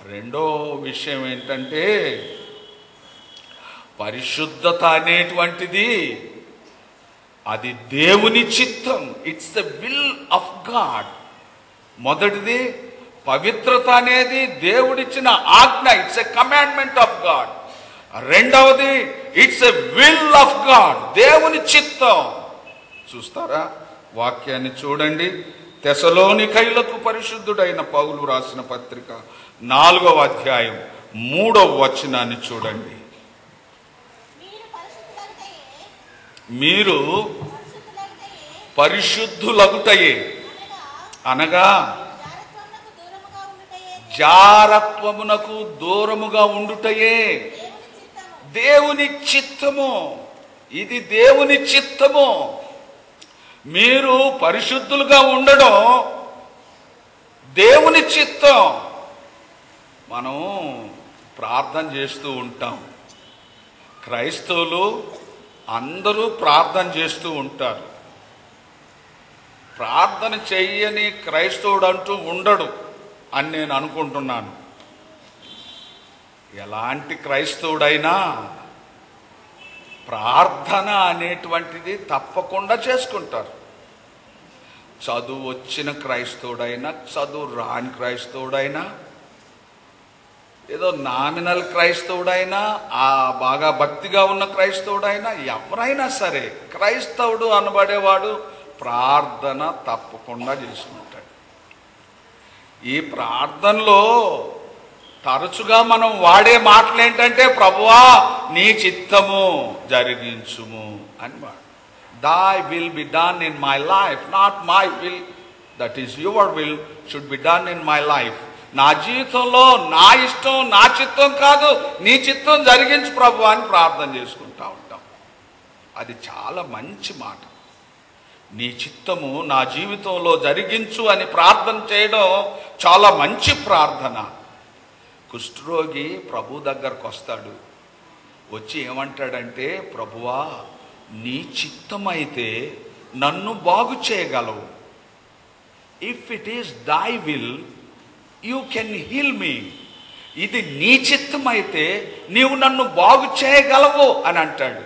రెండో విషయం ఏంటంటే పరిశుద్ధత అనేటువంటిది అది దేవుని చిత్తం. It's the will of God. మొదటిది పవిత్రత అనేది దేవుడిచ్చిన ఆజ్ఞ. It's a commandment of God. రెండవది it's a will of God, దేవుని చిత్తం. చూస్తారా? వాక్యాన్ని చూడండి. తెసలోనికైలకు పరిశుద్ధుడైన పౌలు రాసిన పత్రిక 4వ అధ్యాయం 3వ వచనాన్ని చూడండి. మీరు పరిశుద్ధులగుటయే అనగా జారత్వమునకు దూరముగా ఉండుటయే దేవుని చిత్తము. ఇది దేవుని చిత్తము. మీరు పరిశుద్ధులుగా ఉండడం దేవుని చిత్తం. మనం ప్రార్థన చేస్తూ ఉంటాం. క్రైస్తవులు అందరూ ప్రార్థన చేస్తూ ఉంటారు. ప్రార్థన చెయ్యని క్రైస్తవుడు అంటూ ఉండడు అని నేను అనుకుంటున్నాను. ఎలాంటి క్రైస్తవుడైనా ప్రార్థన అనేటువంటిది తప్పకుండా చేసుకుంటారు. చదువు వచ్చిన క్రైస్తవుడైనా, చదువు రాని క్రైస్తవుడైనా, ఏదో నామినల్ క్రైస్తవుడైనా, బాగా భక్తిగా ఉన్న క్రైస్తవుడైనా, ఎవరైనా సరే క్రైస్తవుడు అనబడేవాడు ప్రార్థన తప్పకుండా చేసుకుంటాడు. ఈ ప్రార్థనలో తరచుగా మనం వాడే మాటలు ఏంటంటే, ప్రభువా నీ చిత్తము జరిగించుము అని వాడు. Thy will be done in my life, not my will. That is your will should be done in my life. నా జీవితంలో నా ఇష్టం, నా చిత్తం కాదు, నీ చిత్తం జరిగించు ప్రభు అని ప్రార్థన చేసుకుంటా ఉంటాం. అది చాలా మంచి మాట. నీ చిత్తము నా జీవితంలో జరిగించు అని ప్రార్థన చేయడం చాలా మంచి ప్రార్థన. కుష్ఠరోగి ప్రభు దగ్గరకు వస్తాడు. వచ్చి ఏమంటాడంటే, ప్రభువా నీ చిత్తమైతే నన్ను బాగు చేయగలవు. If it is thy will you can heal me. ఇది నీ చిత్తమైతే నీవు నన్ను బాగు చేయగలవు అని అంటాడు.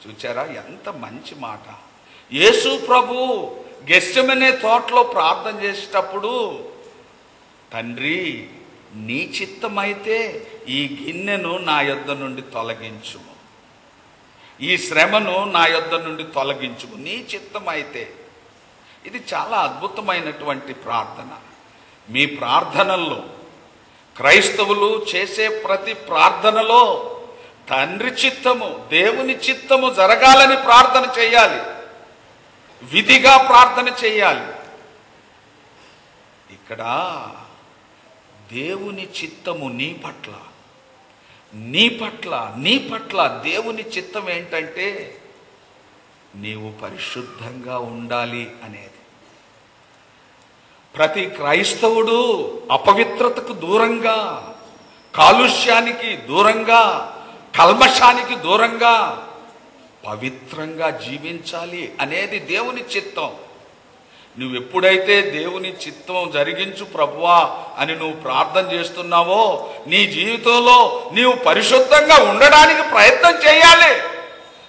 చూచారా ఎంత మంచి మాట. యేసు ప్రభు గెత్సెమనే తోటలో ప్రార్థన చేసేటప్పుడు, తండ్రి నీ చిత్తమైతే ఈ గిన్నెను నా యొద్ద నుండి తొలగించుము, ఈ శ్రమను నా యొద్ద నుండి తొలగించుము, నీ చిత్తమైతే. ఇది చాలా అద్భుతమైనటువంటి ప్రార్థన. మీ ప్రార్థనల్లో, క్రైస్తవులు చేసే ప్రతి ప్రార్థనలో తండ్రి చిత్తము, దేవుని చిత్తము జరగాలని ప్రార్థన చేయాలి. విధిగా ప్రార్థన చేయాలి. ఇక్కడ దేవుని చిత్తము నీ పట్ల, నీ పట్ల, నీ పట్ల దేవుని చిత్తం ఏంటంటే నీవు పరిశుద్ధంగా ఉండాలి అనేది. ప్రతి క్రైస్తవుడు అపవిత్రతకు దూరంగా, కాలుష్యానికి దూరంగా, కల్మషానికి దూరంగా పవిత్రంగా జీవించాలి అనేది దేవుని చిత్తం. నువ్వు ఎప్పుడైతే దేవుని చిత్తం జరిగించు ప్రభువా అని నువ్వు ప్రార్థన చేస్తున్నావో, నీ జీవితంలో నీవు పరిశుద్ధంగా ఉండడానికి ప్రయత్నం చేయాలి.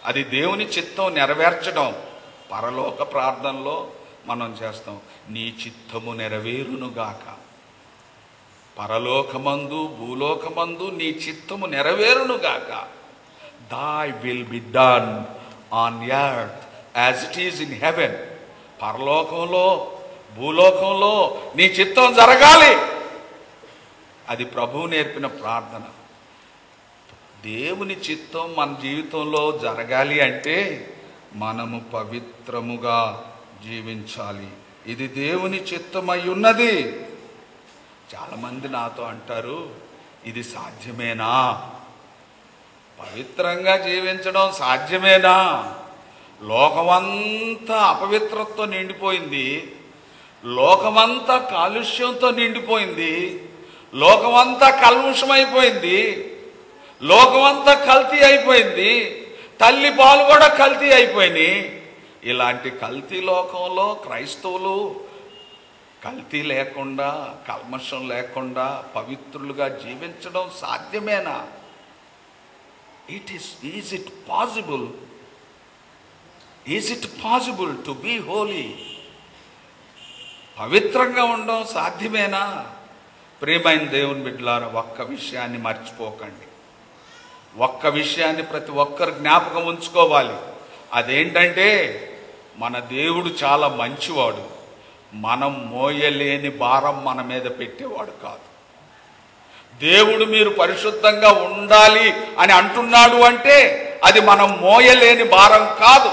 అది దేవుని చిత్తం నెరవేర్చడం. పరలోక ప్రార్థనలో మనం చేస్తాం, నీ చిత్తము నెరవేరునుగాక. పరలోకమందు భూలోకమందు నీ చిత్తము నెరవేరునుగాక. Thy will be done on earth as it is in heaven. పరలోకంలో భూలోకంలో నీ చిత్తం జరగాలి. అది ప్రభువు నేర్పిన ప్రార్థన. దేవుని చిత్తం మన జీవితంలో జరగాలి అంటే మనము పవిత్రముగా జీవించాలి. ఇది దేవుని చిత్తమై ఉన్నది. చాలామంది నాతో అంటారు, ఇది సాధ్యమేనా? పవిత్రంగా జీవించడం సాధ్యమేనా? లోకమంతా అపవిత్రతతో నిండిపోయింది, లోకమంతా కాలుష్యంతో నిండిపోయింది, లోకమంతా కల్ముషమైపోయింది, లోకమంతా కల్తీ అయిపోయింది, తల్లి పాలు కూడా కల్తీ అయిపోయినాయి. ఇలాంటి కల్తీ లోకంలో క్రైస్తవులు కల్తీ లేకుండా, కల్మషం లేకుండా పవిత్రులుగా జీవించడం సాధ్యమేనా? Is it possible? Is it possible to be holy? పవిత్రంగా ఉండడం సాధ్యమేనా? ప్రియమైన దేవుని బిడ్డలారా, ఒక్క విషయాన్ని మర్చిపోకండి. ఒక్క విషయాన్ని ప్రతి ఒక్కరు జ్ఞాపకం ఉంచుకోవాలి. అదేంటంటే, మన దేవుడు చాలా మంచివాడు. మనం మోయలేని భారం మన మీద పెట్టేవాడు కాదు. దేవుడు మీరు పరిశుద్ధంగా ఉండాలి అని అంటున్నాడు అంటే అది మనం మోయలేని భారం కాదు,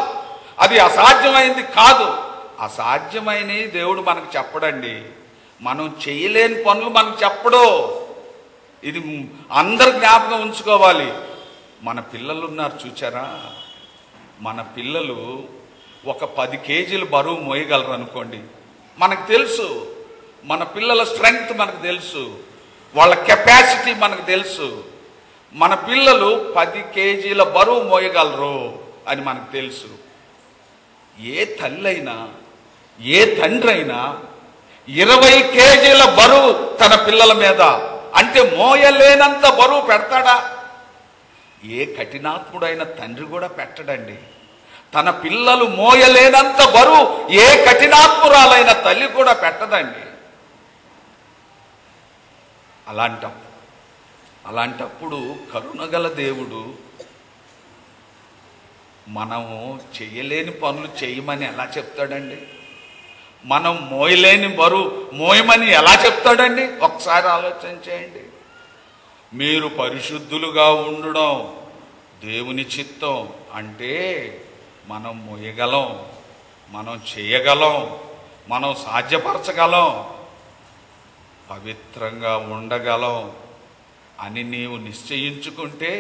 అది అసాధ్యమైంది కాదు. అసాధ్యమైనవి దేవుడు మనకు చెప్పడండి. మనం చేయలేని పనులు మనకు చెప్పడు. ఇది అందరు జ్ఞాపకం ఉంచుకోవాలి. మన పిల్లలు ఉన్నారు చూచారా? మన పిల్లలు ఒక 10 కేజీలు బరువు మోయగలరు అనుకోండి. మనకు తెలుసు, మన పిల్లల స్ట్రెంగ్త్ మనకు తెలుసు, వాళ్ళ కెపాసిటీ మనకు తెలుసు. మన పిల్లలు 10 కేజీల బరువు మోయగలరు అని మనకు తెలుసు. ఏ తల్లి అయినా, ఏ తండ్రి అయినా 20 కేజీల బరువు తన పిల్లల మీద అంటే మోయలేనంత బరువు పెడతాడా? ఏ కఠినాత్ముడైన తండ్రి కూడా పెట్టడండి. తన పిల్లలు మోయలేనంత బరువు ఏ కఠినాత్మురాలైన తల్లి కూడా పెట్టదండి. అలాంటప్పుడు కరుణగల దేవుడు మనము చేయలేని పనులు చేయమని ఎలా చెప్తాడండి? మనం మోయలేని బరువు మోయమని ఎలా చెప్తాడండి? ఒకసారి ఆలోచన చేయండి. మీరు పరిశుద్ధులుగా ఉండడం దేవుని చిత్తం అంటే మనం మోయగలం, మనం చేయగలం, మనం సాధ్యపరచగలం, పవిత్రంగా ఉండగలం అని నీవు నిశ్చయించుకుంటే,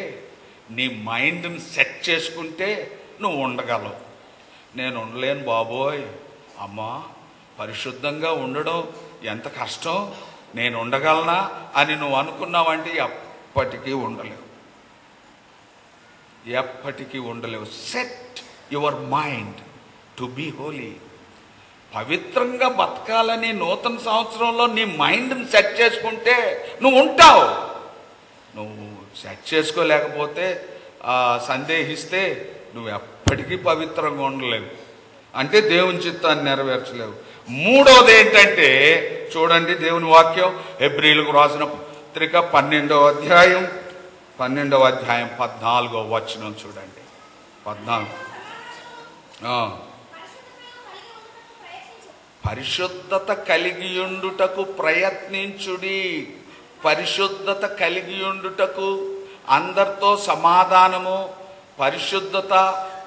నీ మైండ్ని సెట్ చేసుకుంటే నువ్వు ఉండగలవు. నేను ఉండలేను బాబోయ్, అమ్మా పరిశుద్ధంగా ఉండడం ఎంత కష్టం, నేను ఉండగలనా అని నువ్వు అనుకున్నావంటే ఎప్పటికీ ఉండలేవు, ఎప్పటికీ ఉండలేవు. Set your mind to be holy. పవిత్రంగా బతకాలని నూతన సంవత్సరంలో నీ మైండ్ని సెట్ చేసుకుంటే నువ్వు ఉంటావు. నువ్వు సెట్ చేసుకోలేకపోతే సందేహిస్తే నువ్వు ఎప్పటికీ పవిత్రంగా ఉండలేవు, అంటే దేవుని చిత్తాన్ని నెరవేర్చలేవు. మూడవది ఏంటంటే చూడండి, దేవుని వాక్యం హెబ్రీయులకు రాసిన పత్రిక 12వ అధ్యాయం 14వ వచనం చూడండి. 14 పరిశుద్ధత కలిగియుండుటకు ప్రయత్నించుడి. పరిశుద్ధత కలిగియుండుటకు, అందరితో సమాధానము, పరిశుద్ధత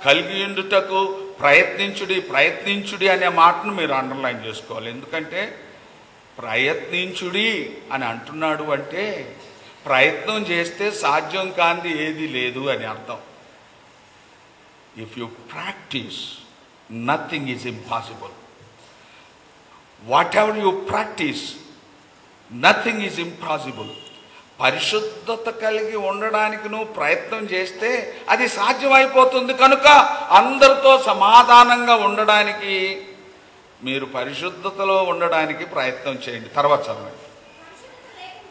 కలిగియుండుటకు ప్రయత్నించుడి అనే మాటను మీరు అండర్లైన్ చేసుకోవాలి. ఎందుకంటే ప్రయత్నించుడి అని అంటున్నాడు అంటే ప్రయత్నం చేస్తే సాధ్యం కానిది ఏది లేదు అని అర్థం. If you practice, nothing is impossible. What ever you practice, nothing is impossible. పరిశుద్ధత కలిగి ఉండడానికి నువ్వు ప్రయత్నం చేస్తే అది సాధ్యమైపోతుంది. కనుక అందరితో సమాధానంగా ఉండడానికి మీరు పరిశుద్ధతలో ఉండడానికి ప్రయత్నం చేయండి. తర్వాత చదవండి.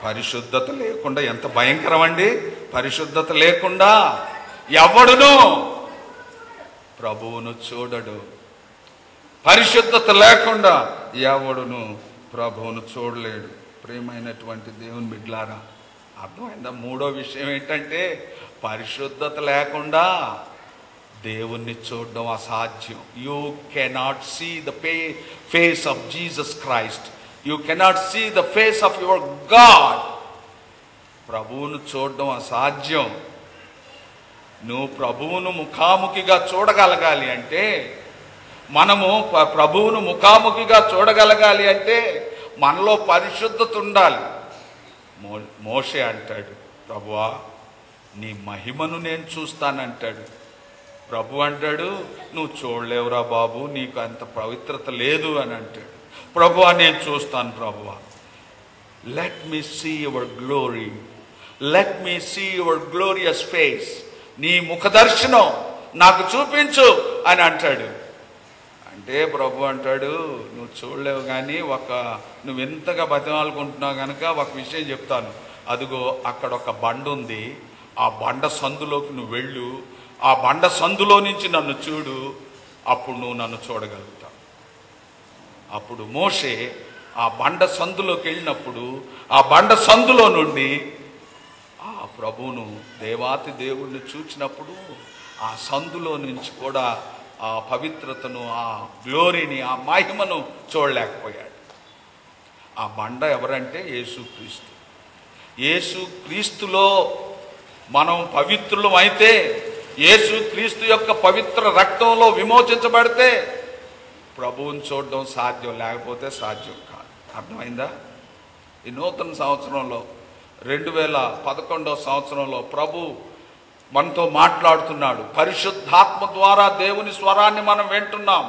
పరిశుద్ధత లేకుండా ఎంత భయంకరం అండి. పరిశుద్ధత లేకుండా ఎవడును ప్రభువును చూడడు. పరిశుద్ధత లేకుండా ఎవడును ప్రభువును చూడలేడు. ప్రియమైనటువంటి దేవుని బిడ్డలారా, అర్థమైందా? మూడో విషయం ఏంటంటే పరిశుద్ధత లేకుండా దేవుణ్ణి చూడడం అసాధ్యం. You cannot see the face of Jesus Christ. You cannot see the face of your God. ప్రభువును చూడడం అసాధ్యం. నువ్వు ప్రభువును ముఖాముఖిగా చూడగలగాలి అంటే, మనము ప్రభువును ముఖాముఖిగా చూడగలగాలి అంటే మనలో పరిశుద్ధత ఉండాలి. మోషే అంటాడు, ప్రభువా నీ మహిమను నేను చూస్తానంటాడు. ప్రభు అంటాడు, నువ్వు చూడలేవురా బాబు, నీకు అంత పవిత్రత లేదు అని అంటాడు. ప్రభువా నేను చూస్తాను ప్రభువా. Let me see your glory, let me see your glorious face. నీ ముఖదర్శనం నాకు చూపించు అని అంటాడు. అంటే ప్రభు అంటాడు, నువ్వు చూడలేవు కానీ నువ్వు ఎంతగా బతిమాలుకుంటున్నావు కనుక ఒక విషయం చెప్తాను. అదిగో అక్కడ ఒక బండ ఉంది, ఆ బండ సందులోకి నువ్వు వెళ్ళు, ఆ బండ సందులో నుంచి నన్ను చూడు, అప్పుడు నువ్వు నన్ను చూడగలుగుతావు. అప్పుడు మోషే ఆ బండ సందులోకి వెళ్ళినప్పుడు ఆ బండ సందులో నుండి ఆ ప్రభువును, దేవాతి దేవుణ్ణి చూచినప్పుడు ఆ సందులో నుంచి కూడా ఆ పవిత్రతను, ఆ గ్లోరీని, ఆ మహిమను చూడలేకపోయాడు. ఆ బండ ఎవరంటే యేసుక్రీస్తు. యేసుక్రీస్తులో మనం పవిత్రులం అయితే, యేసుక్రీస్తు యొక్క పవిత్ర రక్తంలో విమోచించబడితే ప్రభువుని చూడడం సాధ్యం, లేకపోతే సాధ్యం కాదు. అర్థమైందా? ఈ నూతన సంవత్సరంలో 2011వ సంవత్సరంలో ప్రభు మనతో మాట్లాడుతున్నాడు. పరిశుద్ధాత్మ ద్వారా దేవుని స్వరాన్ని మనం వింటున్నాం.